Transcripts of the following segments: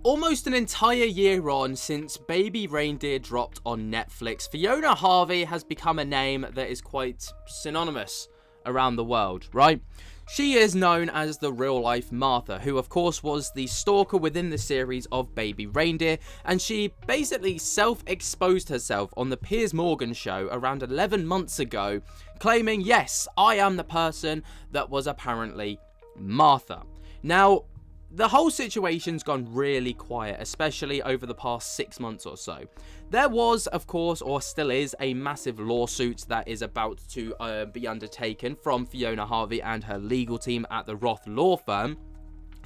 Almost an entire year on since Baby Reindeer dropped on Netflix, Fiona Harvey has become a name that is quite synonymous around the world, right? She is known as the real-life Martha, who of course was the stalker within the series of Baby Reindeer, and she basically self-exposed herself on the Piers Morgan show around 11 months ago, claiming, yes, I am the person that was apparently Martha. Now, the whole situation's gone really quiet, especially over the past 6 months or so. There was, of course, or still is, a massive lawsuit that is about to be undertaken from Fiona Harvey and her legal team at the Roth law firm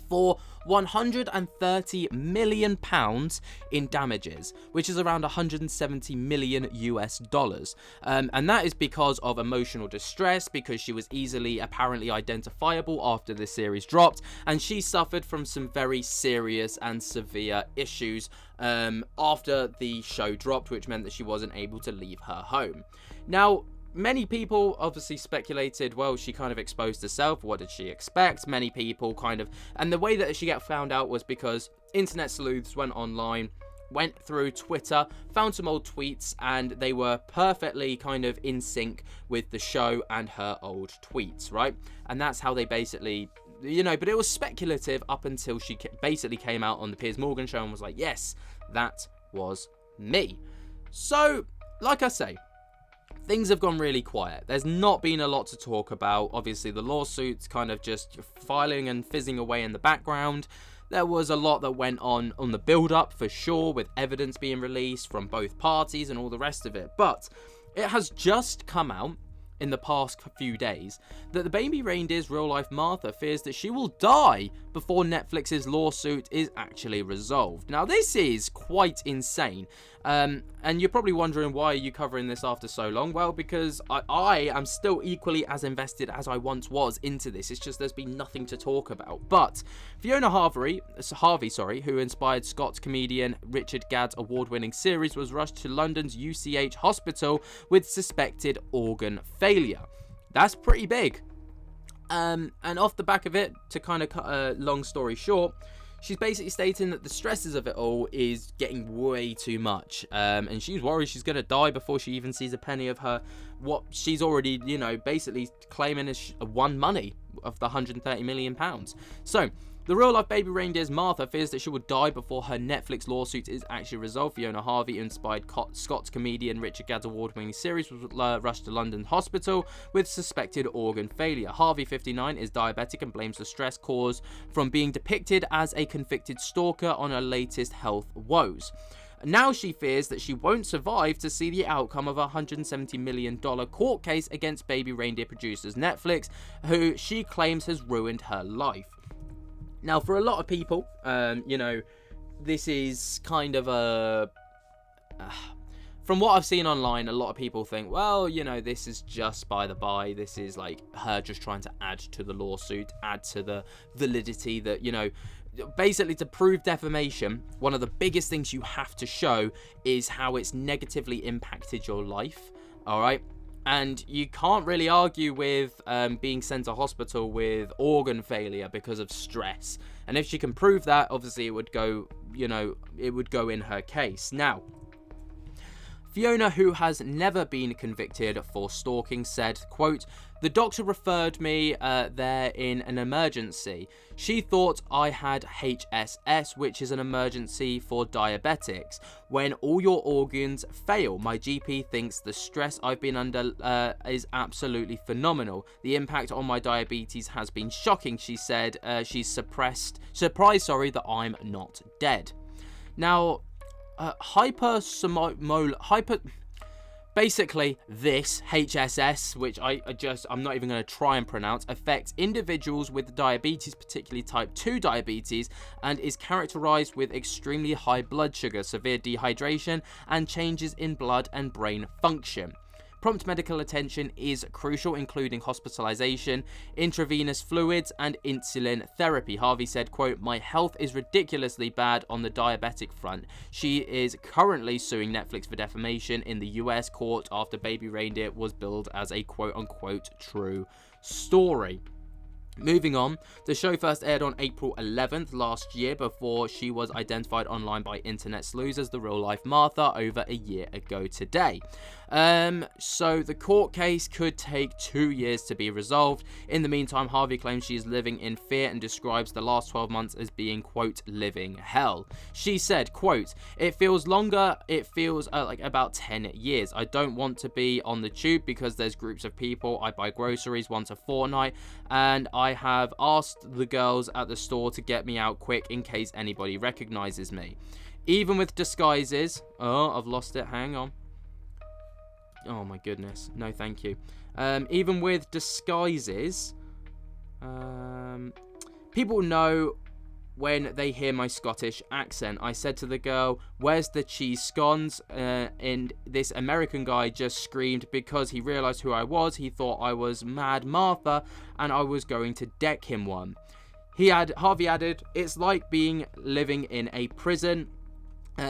for £130 million in damages, which is around 170 million US dollars. And that is because of emotional distress, because she was easily apparently identifiable after the series dropped, and she suffered from some very serious and severe issues after the show dropped, which meant that she wasn't able to leave her home. Now, many people obviously speculated, well, she kind of exposed herself. What did she expect? Many people and the way that she got found out was because internet sleuths went online, went through Twitter, found some old tweets, and they were perfectly kind of in sync with the show and her old tweets, right? And that's how they basically, but it was speculative up until she basically came out on the Piers Morgan show and was like, yes, that was me. So, like I say, things have gone really quiet. There's not been a lot to talk about. Obviously, the lawsuit's kind of just filing and fizzing away in the background. There was a lot that went on the build-up, for sure, with evidence being released from both parties and all the rest of it. But it has just come out in the past few days that the Baby Reindeer's real-life Martha fears that she will die before Netflix's lawsuit is actually resolved. Now, this is quite insane. And you're probably wondering, why are you covering this after so long? Well, because I am still equally as invested as I once was into this. It's just there's been nothing to talk about. But Fiona Harvey, who inspired Scots comedian Richard Gadd's award-winning series, was rushed to London's UCH hospital with suspected organ failure. That's pretty big. And off the back of it, to kind of cut a long story short, she's basically stating that the stresses of it all is getting way too much. And she's worried she's going to die before she even sees a penny of what she's already, basically claiming as won money of the £130 million. So, the real-life Baby Reindeer's Martha fears that she will die before her Netflix lawsuit is actually resolved. Fiona Harvey, inspired Scots comedian Richard Gadd's award-winning series, was rushed to London hospital with suspected organ failure. Harvey, 59, is diabetic and blames the stress caused from being depicted as a convicted stalker on her latest health woes. Now she fears that she won't survive to see the outcome of a $170 million court case against Baby Reindeer producers Netflix, who she claims has ruined her life. Now, for a lot of people, this is kind of from what I've seen online, a lot of people think, well, this is just by the by. This is like her just trying to add to the lawsuit, add to the validity that, basically to prove defamation, one of the biggest things you have to show is how it's negatively impacted your life, all right? And you can't really argue with being sent to hospital with organ failure because of stress. And if she can prove that, obviously it would go, it would go in her case. Now, Fiona, who has never been convicted for stalking, said, quote, "The doctor referred me there in an emergency. She thought I had HSS, which is an emergency for diabetics. When all your organs fail, my GP thinks the stress I've been under is absolutely phenomenal. The impact on my diabetes has been shocking," she said. She's surprised, that I'm not dead. Now, basically, this HSS, which I'm not even going to try and pronounce, affects individuals with diabetes, particularly type 2 diabetes, and is characterized with extremely high blood sugar, severe dehydration, and changes in blood and brain function. Prompt medical attention is crucial, including hospitalization, intravenous fluids, and insulin therapy. Harvey said, quote, "My health is ridiculously bad on the diabetic front." She is currently suing Netflix for defamation in the US court after Baby Reindeer was billed as a quote-unquote true story. Moving on, the show first aired on April 11th last year before she was identified online by internet sleuths as the real-life Martha over a year ago today. So the court case could take 2 years to be resolved. In the meantime, Harvey claims she is living in fear and describes the last 12 months as being, quote, living hell. She said, quote, it feels longer, it feels like about 10 years. I don't want to be on the tube because there's groups of people. I buy groceries once a fortnight, and I have asked the girls at the store to get me out quick in case anybody recognizes me. Even with disguises, oh, I've lost it, hang on. Oh my goodness, no thank you. Even with disguises, people know when they hear my Scottish accent. I said to the girl, where's the cheese scones? And this American guy just screamed because he realized who I was. He thought I was Mad Martha and I was going to deck him one. Harvey added, it's like living in a prison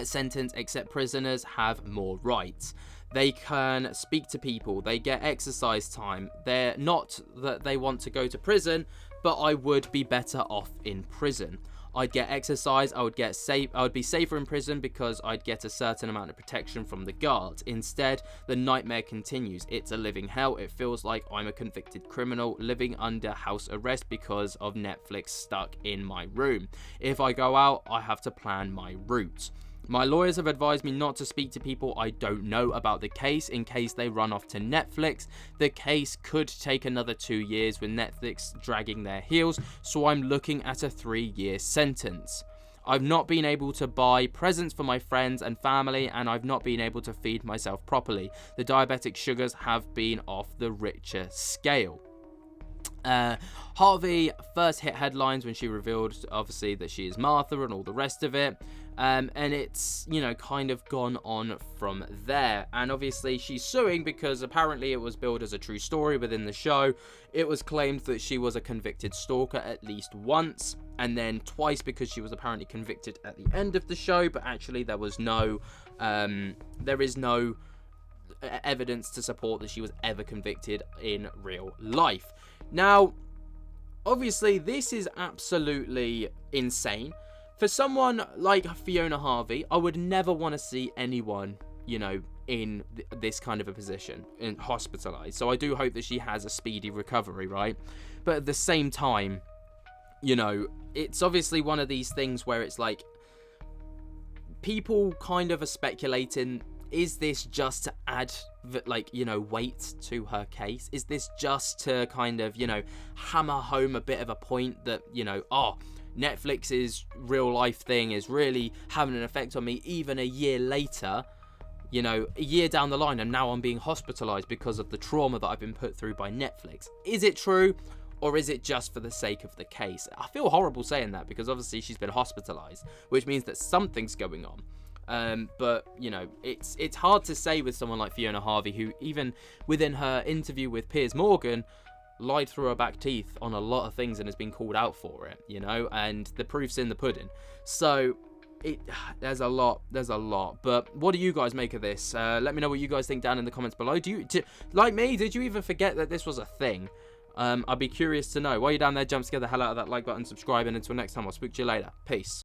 sentence, except prisoners have more rights. They can speak to people, they get exercise time. They're not that they want to go to prison, but I would be better off in prison. I'd get exercise, I would be safer in prison because I'd get a certain amount of protection from the guards. Instead, the nightmare continues. It's a living hell. It feels like I'm a convicted criminal living under house arrest because of Netflix stuck in my room. If I go out, I have to plan my route. My lawyers have advised me not to speak to people I don't know about the case in case they run off to Netflix. The case could take another 2 years with Netflix dragging their heels, so I'm looking at a 3-year sentence. I've not been able to buy presents for my friends and family, and I've not been able to feed myself properly. The diabetic sugars have been off the richer scale. Harvey first hit headlines when she revealed, obviously, that she is Martha and all the rest of it. And it's, kind of gone on from there. And obviously she's suing because apparently it was billed as a true story within the show. It was claimed that she was a convicted stalker at least once, and then twice because she was apparently convicted at the end of the show. But actually there is no evidence to support that she was ever convicted in real life. Now, obviously, this is absolutely insane. For someone like Fiona Harvey, I would never want to see anyone, in this kind of a position, hospitalized. So I do hope that she has a speedy recovery, right? But at the same time, it's obviously one of these things where it's like, people kind of are speculating, is this just to add, weight to her case? Is this just to kind of, hammer home a bit of a point that, Netflix's real life thing is really having an effect on me even a year later, a year down the line, and now I'm being hospitalized because of the trauma that I've been put through by Netflix. Is it true? Or is it just for the sake of the case? I feel horrible saying that because obviously she's been hospitalized, which means that something's going on. But it's hard to say with someone like Fiona Harvey, who even within her interview with Piers Morgan lied through her back teeth on a lot of things and has been called out for it, and the proof's in the pudding. So there's a lot. But what do you guys make of this? Let me know what you guys think down in the comments below. Like me, did you even forget that this was a thing? I'd be curious to know. While you're down there, jump scare the hell out of that like button, subscribe, and until next time, I'll speak to you later. Peace.